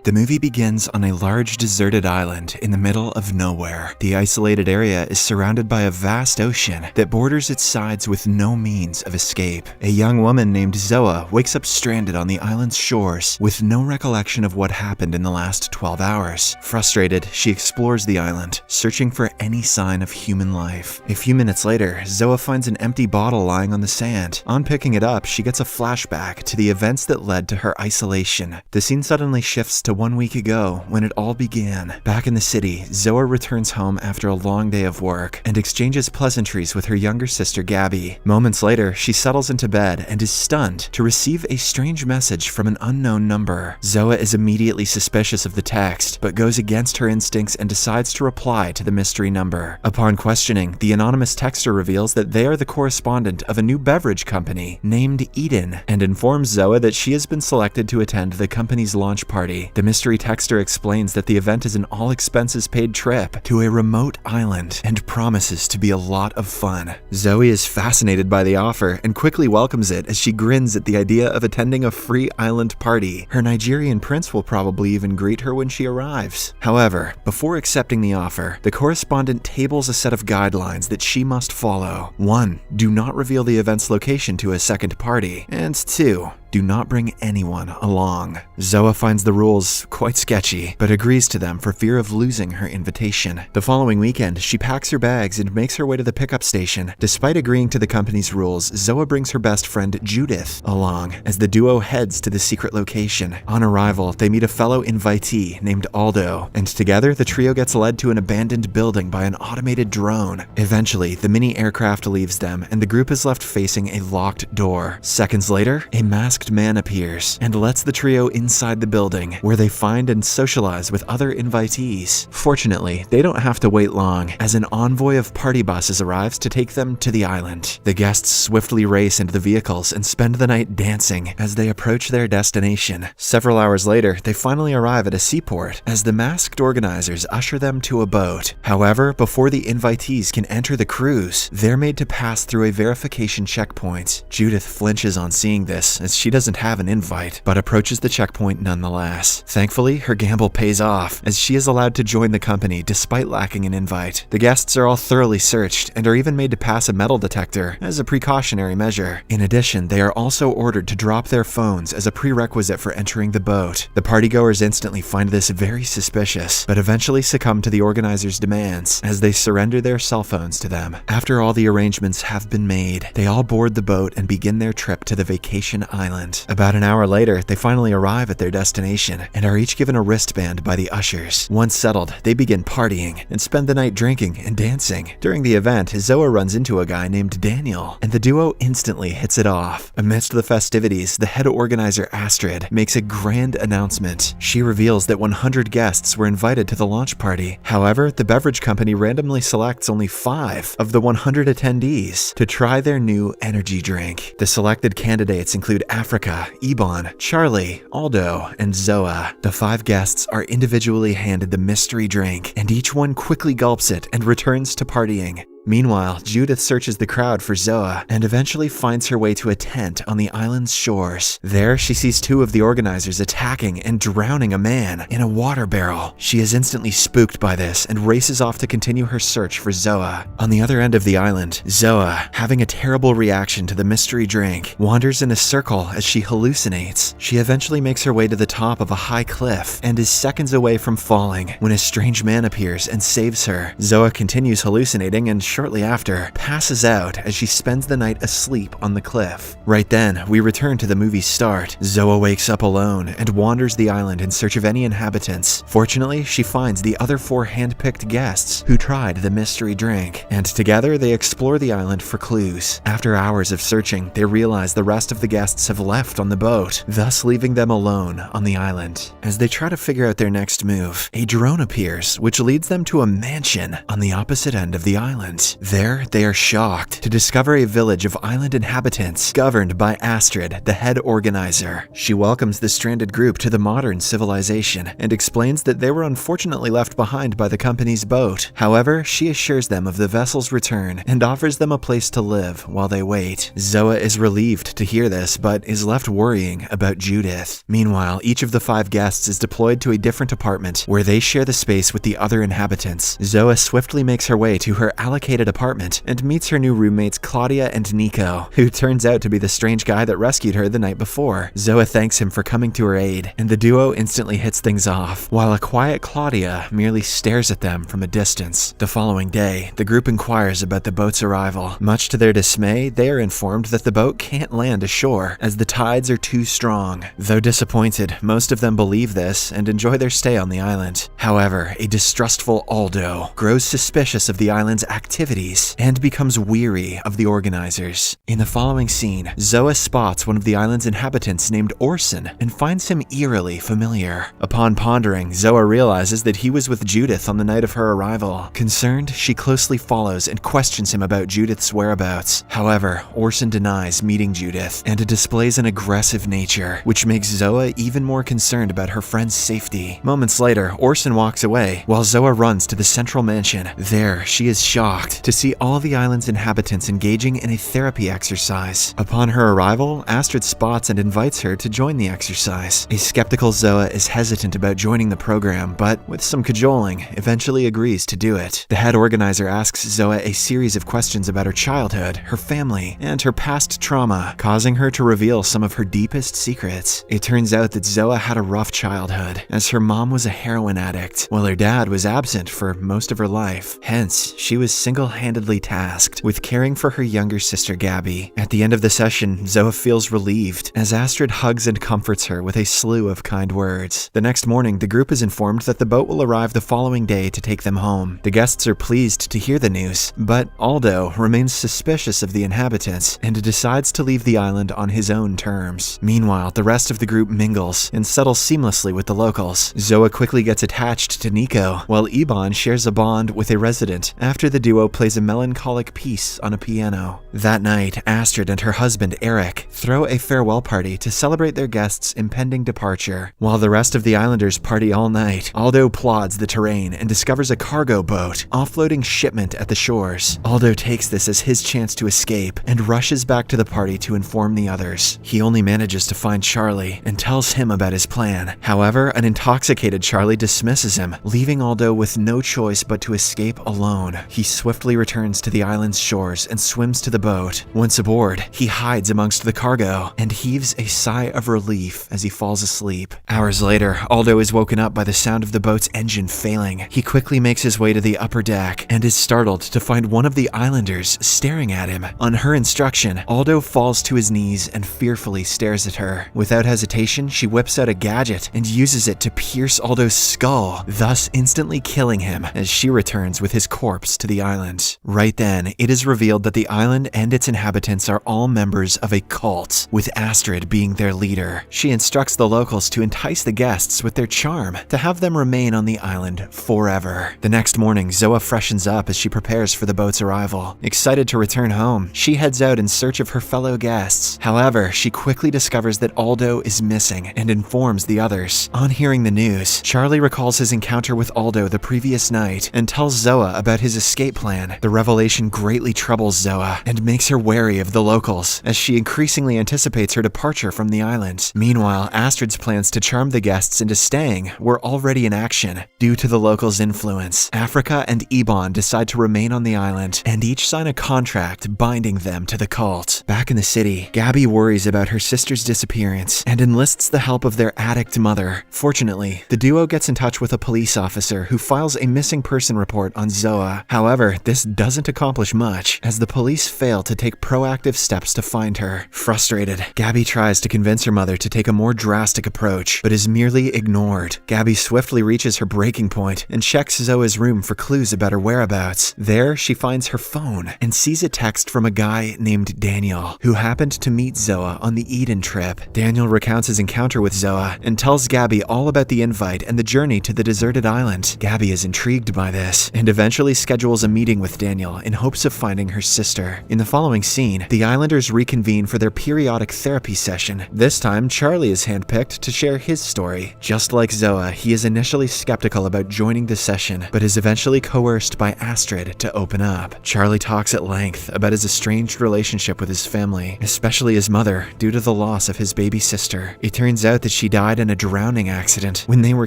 The movie begins on a large deserted island in the middle of nowhere. The isolated area is surrounded by a vast ocean that borders its sides with no means of escape. A young woman named Zoa wakes up stranded on the island's shores with no recollection of what happened in the last 12 hours. Frustrated, she explores the island, searching for any sign of human life. A few minutes later, Zoa finds an empty bottle lying on the sand. On picking it up, she gets a flashback to the events that led to her isolation. The scene suddenly shifts to 1 week ago when it all began. Back in the city, Zoa returns home after a long day of work and exchanges pleasantries with her younger sister Gabby. Moments later, she settles into bed and is stunned to receive a strange message from an unknown number. Zoa is immediately suspicious of the text, but goes against her instincts and decides to reply to the mystery number. Upon questioning, the anonymous texter reveals that they are the correspondent of a new beverage company named Eden and informs Zoa that she has been selected to attend the company's launch party. The mystery texter explains that the event is an all-expenses-paid trip to a remote island and promises to be a lot of fun. Zoe is fascinated by the offer and quickly welcomes it as she grins at the idea of attending a free island party. Her Nigerian prince will probably even greet her when she arrives. However, before accepting the offer, the correspondent tables a set of guidelines that she must follow. 1. Do not reveal the event's location to a second party. And 2. Do not bring anyone along. Zoa finds the rules quite sketchy, but agrees to them for fear of losing her invitation. The following weekend, she packs her bags and makes her way to the pickup station. Despite agreeing to the company's rules, Zoa brings her best friend Judith along as the duo heads to the secret location. On arrival, they meet a fellow invitee named Aldo, and together the trio gets led to an abandoned building by an automated drone. Eventually, the mini aircraft leaves them, and the group is left facing a locked door. Seconds later, a masked man appears and lets the trio inside the building, where they find and socialize with other invitees. Fortunately, they don't have to wait long, as an envoy of party buses arrives to take them to the island. The guests swiftly race into the vehicles and spend the night dancing as they approach their destination. Several hours later, they finally arrive at a seaport as the masked organizers usher them to a boat. However, before the invitees can enter the cruise, they're made to pass through a verification checkpoint. Judith flinches on seeing this, as she doesn't have an invite, but approaches the checkpoint nonetheless. Thankfully, her gamble pays off, as she is allowed to join the company despite lacking an invite. The guests are all thoroughly searched and are even made to pass a metal detector as a precautionary measure. In addition, they are also ordered to drop their phones as a prerequisite for entering the boat. The partygoers instantly find this very suspicious, but eventually succumb to the organizers' demands as they surrender their cell phones to them. After all the arrangements have been made, they all board the boat and begin their trip to the vacation island. About an hour later, they finally arrive at their destination and are each given a wristband by the ushers. Once settled, they begin partying and spend the night drinking and dancing. During the event, Zoa runs into a guy named Daniel, and the duo instantly hits it off. Amidst the festivities, the head organizer Astrid makes a grand announcement. She reveals that 100 guests were invited to the launch party. However, the beverage company randomly selects only 5 of the 100 attendees to try their new energy drink. The selected candidates include Africa, Ebon, Charlie, Aldo, and Zoa. The 5 guests are individually handed the mystery drink, and each one quickly gulps it and returns to partying. Meanwhile, Judith searches the crowd for Zoa and eventually finds her way to a tent on the island's shores. There, she sees 2 of the organizers attacking and drowning a man in a water barrel. She is instantly spooked by this and races off to continue her search for Zoa. On the other end of the island, Zoa, having a terrible reaction to the mystery drink, wanders in a circle as she hallucinates. She eventually makes her way to the top of a high cliff and is seconds away from falling when a strange man appears and saves her. Zoa continues hallucinating and shortly after, passes out as she spends the night asleep on the cliff. Right then, we return to the movie's start. Zoa wakes up alone and wanders the island in search of any inhabitants. Fortunately, she finds the other 4 hand-picked guests who tried the mystery drink, and together they explore the island for clues. After hours of searching, they realize the rest of the guests have left on the boat, thus leaving them alone on the island. As they try to figure out their next move, a drone appears, which leads them to a mansion on the opposite end of the island. island. There, they are shocked to discover a village of island inhabitants governed by Astrid, the head organizer. She welcomes the stranded group to the modern civilization and explains that they were unfortunately left behind by the company's boat. However, she assures them of the vessel's return and offers them a place to live while they wait. Zoa is relieved to hear this, but is left worrying about Judith. Meanwhile, each of the 5 guests is deployed to a different apartment where they share the space with the other inhabitants. Zoa swiftly makes her way to her allocated apartment and meets her new roommates Claudia and Nico, who turns out to be the strange guy that rescued her the night before. Zoa thanks him for coming to her aid, and the duo instantly hits things off, while a quiet Claudia merely stares at them from a distance. The following day, the group inquires about the boat's arrival. Much to their dismay, they are informed that the boat can't land ashore as the tides are too strong. Though disappointed, most of them believe this and enjoy their stay on the island. However, a distrustful Aldo grows suspicious of the island's activities and becomes weary of the organizers. In the following scene, Zoa spots one of the island's inhabitants named Orson and finds him eerily familiar. Upon pondering, Zoa realizes that he was with Judith on the night of her arrival. Concerned, she closely follows and questions him about Judith's whereabouts. However, Orson denies meeting Judith and displays an aggressive nature, which makes Zoa even more concerned about her friend's safety. Moments later, Orson walks away while Zoa runs to the central mansion. There, she is shocked to see all the island's inhabitants engaging in a therapy exercise. Upon her arrival, Astrid spots and invites her to join the exercise. A skeptical Zoa is hesitant about joining the program, but with some cajoling, eventually agrees to do it. The head organizer asks Zoa a series of questions about her childhood, her family, and her past trauma, causing her to reveal some of her deepest secrets. It turns out that Zoa had a rough childhood, as her mom was a heroin addict, while her dad was absent for most of her life. Hence, she was single-handedly tasked with caring for her younger sister Gabby. At the end of the session, Zoa feels relieved as Astrid hugs and comforts her with a slew of kind words. The next morning, the group is informed that the boat will arrive the following day to take them home. The guests are pleased to hear the news, but Aldo remains suspicious of the inhabitants and decides to leave the island on his own terms. Meanwhile, the rest of the group mingles and settles seamlessly with the locals. Zoa quickly gets attached to Nico, while Iban shares a bond with a resident after the duo plays a melancholic piece on a piano. That night, Astrid and her husband Eric throw a farewell party to celebrate their guests' impending departure. While the rest of the islanders party all night, Aldo plods the terrain and discovers a cargo boat offloading shipment at the shores. Aldo takes this as his chance to escape and rushes back to the party to inform the others. He only manages to find Charlie and tells him about his plan. However, an intoxicated Charlie dismisses him, leaving Aldo with no choice but to escape alone. He swiftly returns to the island's shores and swims to the boat. Once aboard, he hides amongst the cargo and heaves a sigh of relief as he falls asleep. Hours later, Aldo is woken up by the sound of the boat's engine failing. He quickly makes his way to the upper deck and is startled to find one of the islanders staring at him. On her instruction, Aldo falls to his knees and fearfully stares at her. Without hesitation, she whips out a gadget and uses it to pierce Aldo's skull, thus instantly killing him as she returns with his corpse to the island. Right then, it is revealed that the island and its inhabitants are all members of a cult, with Astrid being their leader. She instructs the locals to entice the guests with their charm to have them remain on the island forever. The next morning, Zoa freshens up as she prepares for the boat's arrival. Excited to return home, she heads out in search of her fellow guests. However, she quickly discovers that Aldo is missing and informs the others. On hearing the news, Charlie recalls his encounter with Aldo the previous night and tells Zoa about his escape plan. The revelation greatly troubles Zoa and makes her wary of the locals, as she increasingly anticipates her departure from the island. Meanwhile, Astrid's plans to charm the guests into staying were already in action. Due to the locals' influence, Africa and Iban decide to remain on the island and each sign a contract binding them to the cult. Back in the city, Gabby worries about her sister's disappearance and enlists the help of their addict mother. Fortunately, the duo gets in touch with a police officer who files a missing person report on Zoa. However, this doesn't accomplish much, as the police fail to take proactive steps to find her. Frustrated, Gabby tries to convince her mother to take a more drastic approach, but is merely ignored. Gabby swiftly reaches her breaking point and checks Zoa's room for clues about her whereabouts. There, she finds her phone and sees a text from a guy named Daniel, who happened to meet Zoa on the Eden trip. Daniel recounts his encounter with Zoa and tells Gabby all about the invite and the journey to the deserted island. Gabby is intrigued by this and eventually schedules a meeting meeting with Daniel in hopes of finding her sister. In the following scene, the islanders reconvene for their periodic therapy session. This time, Charlie is handpicked to share his story. Just like Zoa, he is initially skeptical about joining the session, but is eventually coerced by Astrid to open up. Charlie talks at length about his estranged relationship with his family, especially his mother, due to the loss of his baby sister. It turns out that she died in a drowning accident when they were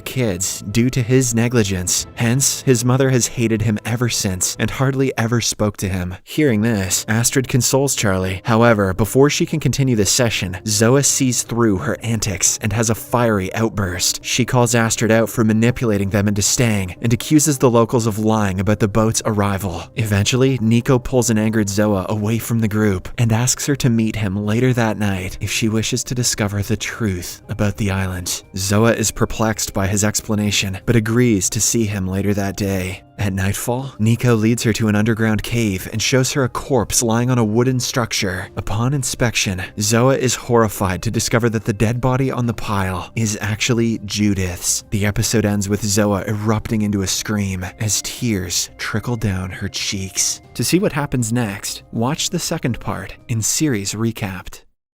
kids due to his negligence. Hence, his mother has hated him ever since and hardly ever spoke to him. Hearing this, Astrid consoles Charlie. However, before she can continue the session, Zoa sees through her antics and has a fiery outburst. She calls Astrid out for manipulating them into staying and accuses the locals of lying about the boat's arrival. Eventually, Nico pulls an angered Zoa away from the group and asks her to meet him later that night if she wishes to discover the truth about the island. Zoa is perplexed by his explanation, but agrees to see him later that day. At nightfall, Nico leads her to an underground cave and shows her a corpse lying on a wooden structure. Upon inspection, Zoa is horrified to discover that the dead body on the pile is actually Judith's. The episode ends with Zoa erupting into a scream as tears trickle down her cheeks. To see what happens next, watch the second part in Series Recapped.